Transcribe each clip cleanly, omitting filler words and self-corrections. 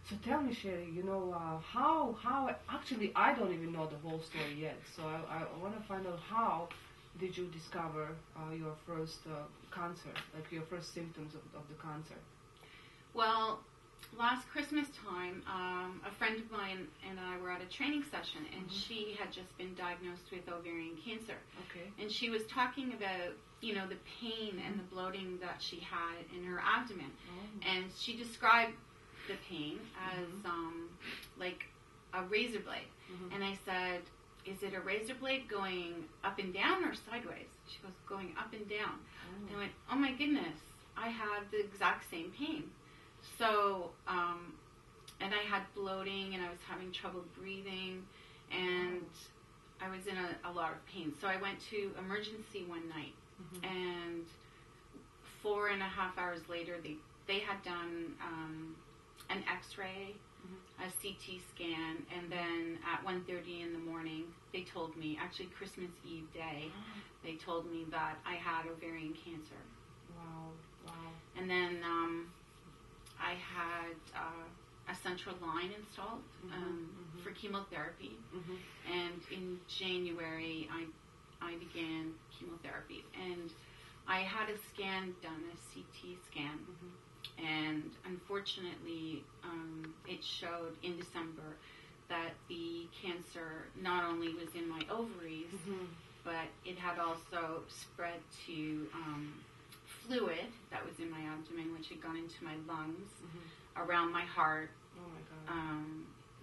So tell me, Sherry, how actually I don't even know the whole story yet. So I want to find out, how did you discover your first cancer, like your first symptoms of the cancer? Well, last Christmas time, a friend of mine and I were at a training session, and she had just been diagnosed with ovarian cancer. Okay. And she was talking about, the pain and the bloating that she had in her abdomen. Oh. And she described the pain as like a razor blade. And I said, is it a razor blade going up and down or sideways? She goes, going up and down. And I went, oh my goodness, I have the exact same pain. So, and I had bloating, and I was having trouble breathing, and I was in a lot of pain. So I went to emergency one night, and 4.5 hours later, they had done an X-ray, a CT scan, and then at 1:30 in the morning, they told me, actually Christmas Eve day, they told me that I had ovarian cancer. Wow. And then I had a central line installed for chemotherapy, and in January I began chemotherapy, and I had a scan done, a CT scan, and unfortunately it showed in December that the cancer not only was in my ovaries, but it had also spread to fluid that was in my abdomen, which had gone into my lungs, around my heart. Oh my God.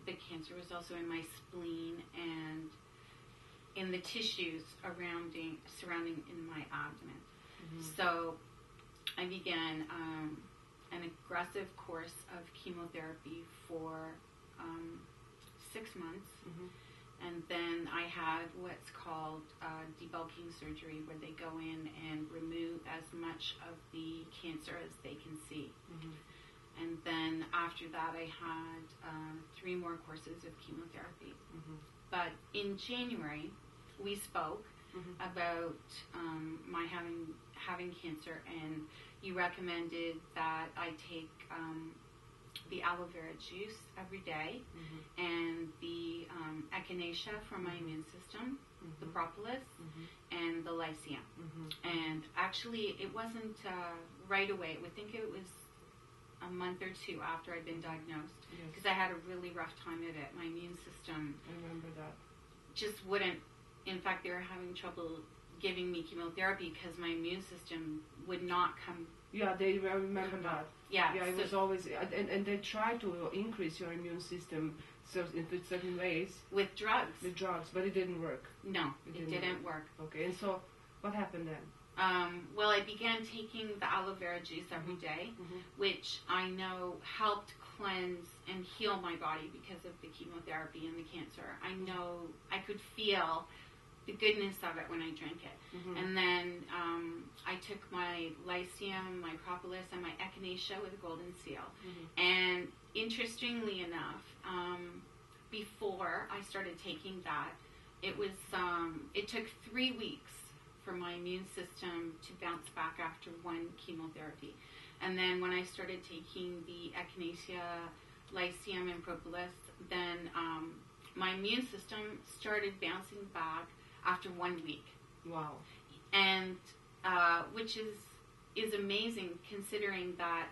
The cancer was also in my spleen and in the tissues surrounding in my abdomen. So I began an aggressive course of chemotherapy for 6 months. And then I had what's called debulking surgery, where they go in and remove as much of the cancer as they can see. And then after that, I had 3 more courses of chemotherapy. But in January, we spoke about my having cancer, and you recommended that I take the aloe vera juice every day, and the echinacea for my immune system, the propolis, and the lycium. And actually, it wasn't right away. I think it was a month or 2 after I'd been diagnosed, because I had a really rough time of it. My immune system, I remember that, just wouldn't. In fact, they were having trouble giving me chemotherapy because my immune system would not come. Yeah, I remember that. Yeah, it was always, and they try to increase your immune system in certain ways. With drugs. But it didn't work. No, it didn't work. Okay, and so what happened then? Well, I began taking the aloe vera juice every day, which I know helped cleanse and heal my body because of the chemotherapy and the cancer. I know I could feel the goodness of it when I drank it. And then I took my lycium, my propolis, and my echinacea with a golden seal. And interestingly enough, before I started taking that, it took 3 weeks for my immune system to bounce back after 1 chemotherapy. And then when I started taking the echinacea, lycium, and propolis, then my immune system started bouncing back after 1 week. Wow. And which is amazing, considering that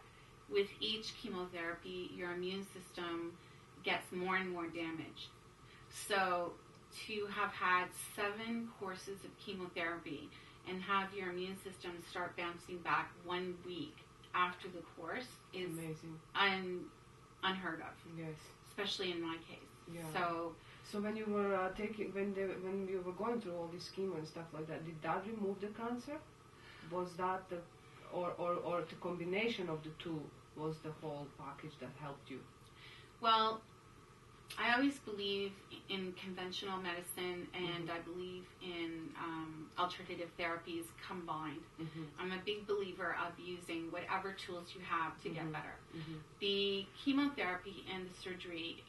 with each chemotherapy, your immune system gets more and more damaged. So to have had 7 courses of chemotherapy and have your immune system start bouncing back 1 week after the course is amazing, unheard of. Yes, especially in my case. Yeah. So when you were when you were going through all this chemo and stuff like that, did that remove the cancer? Was that or the combination of the two was the whole package that helped you? Well, I always believe in conventional medicine, and I believe in alternative therapies combined. I'm a big believer of using whatever tools you have to get better. The chemotherapy and the surgery,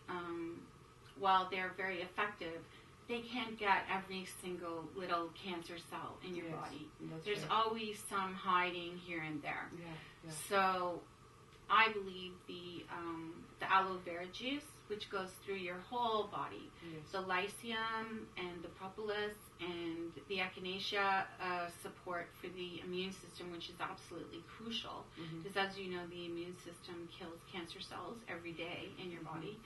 while they're very effective, they can't get every single little cancer cell in your body. There's always some hiding here and there. Yeah. So I believe the aloe vera juice, which goes through your whole body, Yes. the lycium and the propolis and the echinacea support for the immune system, which is absolutely crucial. Because as you know, the immune system kills cancer cells every day in your body.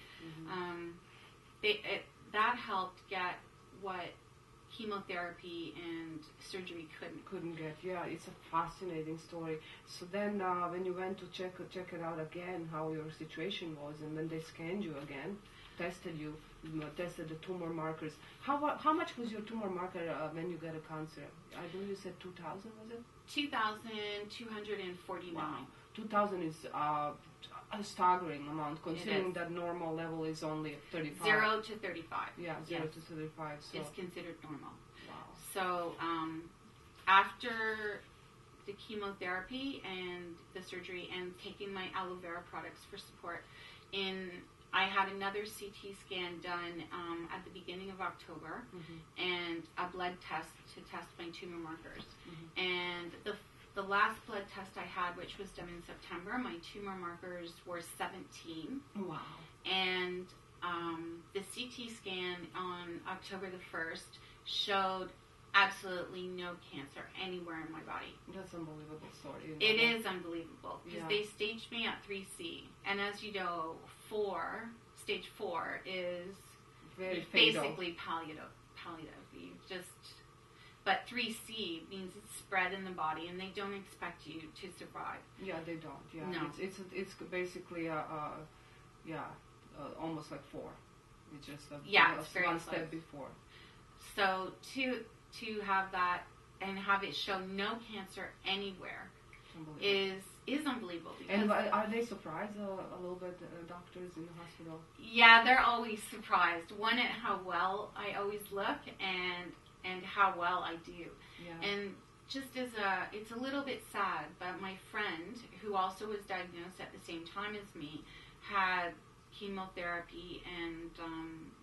That helped get what chemotherapy and surgery Couldn't get. Yeah, it's a fascinating story. So then when you went to check it out again, how your situation was, and then they scanned you again, tested the tumor markers. How much was your tumor marker when you got a cancer? I believe you said 2,000, was it? 2,249. Wow. 2,000 is a staggering amount, considering that normal level is only 35. 0 to 35. Yeah, 0 to 35. So. It's considered normal. Wow. So after the chemotherapy and the surgery and taking my aloe vera products for support, I had another CT scan done at the beginning of October and a blood test to test my tumor markers. And the last blood test I had, which was done in September, my tumor markers were 17. Wow. And the CT scan on October the 1st showed absolutely no cancer anywhere in my body. That's an unbelievable story. It is unbelievable because Yeah. they staged me at 3C. And as you know, stage 4 is very fatal. basically palliative. You just... But 3C means it's spread in the body, and they don't expect you to survive. Yeah, they don't. Yeah, no. It's basically almost like 4. It's just it's very one close. step before. So to have that and have it show no cancer anywhere is unbelievable. And are they surprised a little bit, doctors in the hospital? Yeah, they're always surprised. One, at how well I always look, and how well I do. Yeah. And just it's a little bit sad, but my friend, who also was diagnosed at the same time as me, had chemotherapy and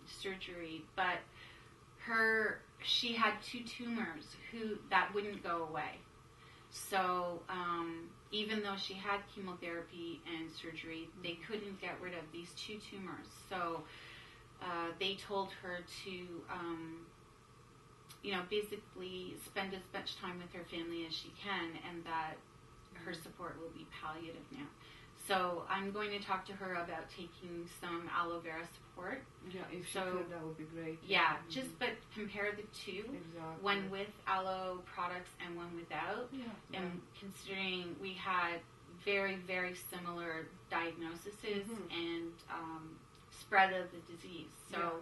surgery, but she had 2 tumors that wouldn't go away. So even though she had chemotherapy and surgery, they couldn't get rid of these 2 tumors. So they told her to basically spend as much time with her family as she can, and that her support will be palliative now. So I'm going to talk to her about taking some aloe vera support. Yeah, if she could, that would be great. Yeah, but compare the 2, exactly. One with aloe products and one without. Yeah. And considering we had very, very similar diagnoses and spread of the disease. So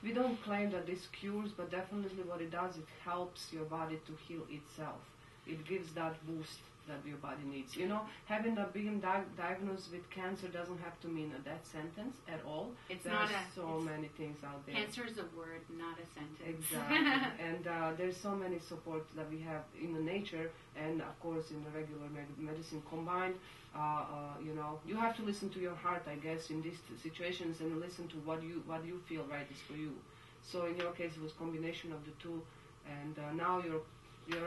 we don't claim that this cures, but definitely what it does, it helps your body to heal itself. It gives that boost that your body needs. Having being diagnosed with cancer doesn't have to mean a death sentence at all. There's so many things out there. Cancer is a word, not a sentence. Exactly. And there's so many supports that we have in the nature and, of course, in the regular medicine combined. You have to listen to your heart, I guess, in these situations, and listen to what you feel right is for you. So in your case, it was a combination of the 2, and now your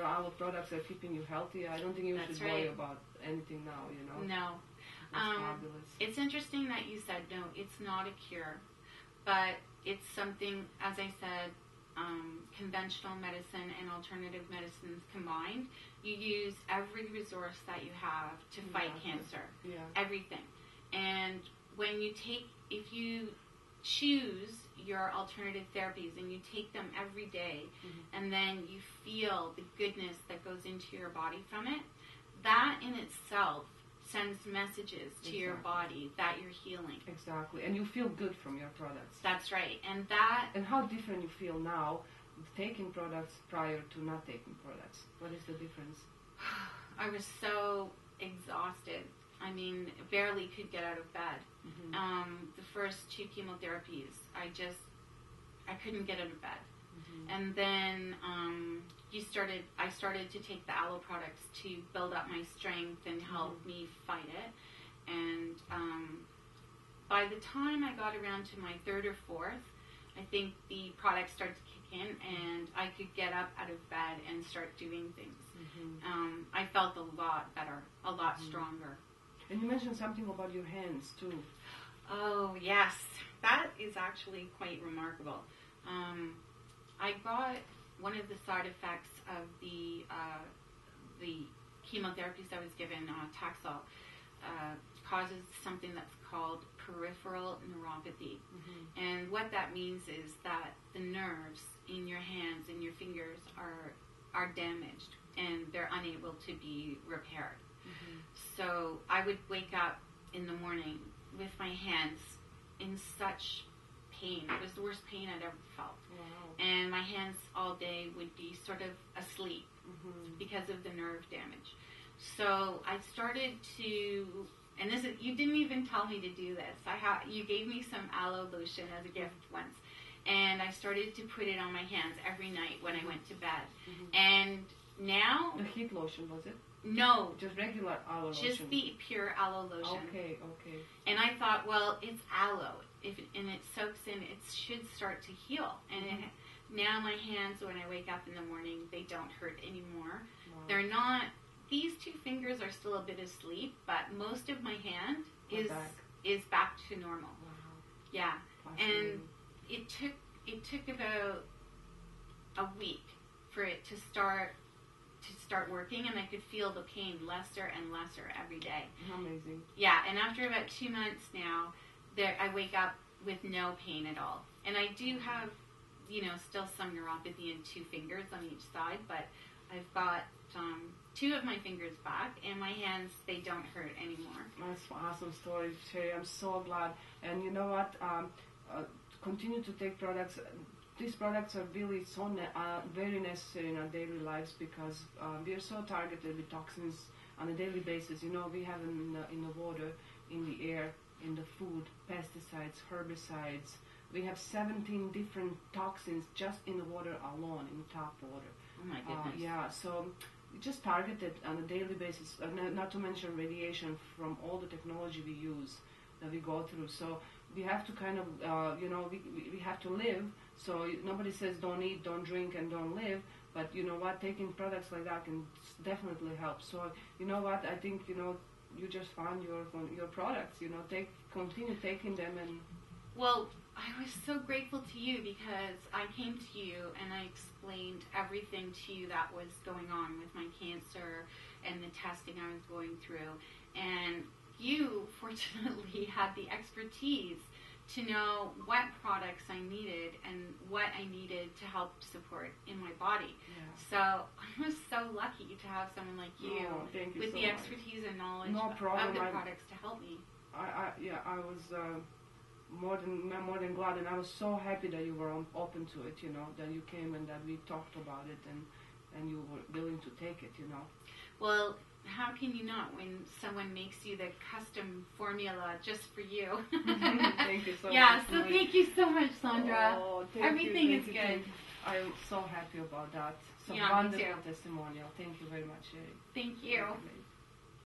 aloe products are keeping you healthy. I don't think you should worry about anything now. No. That's fabulous. It's interesting that you said no. It's not a cure, but it's something. As I said, conventional medicine and alternative medicines combined, you use every resource that you have to fight cancer. Yeah. Everything. And if you choose your alternative therapies and you take them every day, and then you feel the goodness that goes into your body from it, that in itself sends messages to your body that you're healing. Exactly. And you feel good from your products. That's right. And how different you feel now taking products prior to not taking products? What is the difference? I was so exhausted. I mean, barely could get out of bed. The first 2 chemotherapies, I couldn't get out of bed. And then I started to take the aloe products to build up my strength and help me fight it. And by the time I got around to my 3rd or 4th, I think the products started to kick in, and I could get up out of bed and start doing things. I felt a lot better, a lot stronger. And you mentioned something about your hands too. Oh, yes. That is actually quite remarkable. I got one of the side effects of the chemotherapies I was given, Taxol, causes something that's called peripheral neuropathy. Mm-hmm. And what that means is that the nerves in your hands and your fingers are damaged and they're unable to be repaired. Mm-hmm. So I would wake up in the morning with my hands in such pain. It was the worst pain I'd ever felt. Wow. And my hands all day would be sort of asleep Mm-hmm. because of the nerve damage. So I started to, and this is, you didn't even tell me to do this. You gave me some aloe lotion as a gift once, and I started to put it on my hands every night when I went to bed. Mm-hmm. And now, The heat lotion, was it? no, Just regular aloe lotion? just the pure aloe lotion. Okay. And I thought, well, it's aloe, and it soaks in, it should start to heal. And now my hands, when I wake up in the morning, they don't hurt anymore. Wow. They're not. These two fingers are still a bit asleep, but most of my hand is back to normal. Wow. Yeah, and it took about a week for it to start working, and I could feel the pain lesser and lesser every day. Amazing. Yeah, and after about 2 months now, I wake up with no pain at all, and I do have, still some neuropathy in 2 fingers on each side, but I've got 2 of my fingers back, and my hands, they don't hurt anymore. That's an awesome story, Sherry. I'm so glad. And you know what? Continue to take products. These products are really so very necessary in our daily lives because we are so targeted with toxins on a daily basis. We have in the water, in the air, in the food, pesticides, herbicides. We have 17 different toxins just in the water alone, in tap water. Oh my goodness. Yeah, so just target it on a daily basis, not to mention radiation from all the technology we use, that we go through. So we have to kind of, we have to live. So nobody says don't eat, don't drink, and don't live. But you know what, taking products like that can definitely help. So you know what, I think, you just found your products, continue taking them. And well, I was so grateful to you because I came to you and I explained everything to you that was going on with my cancer and the testing I was going through. And you, fortunately, had the expertise to know what products I needed and what I needed to help support in my body. Yeah. So I was so lucky to have someone like you, thank you with so the much. expertise and knowledge No problem. of the products to help me. I was more than glad, and I was so happy that you were open to it. That you came and that we talked about it, and you were willing to take it. Well, how can you not when someone makes you the custom formula just for you? Thank you so much. Yeah, so thank you so much, Sandra. Oh, Everything is good. I'm so happy about that. So Yeah, me wonderful too. testimonial. Thank you very much, Sherry. Thank you. Thank you.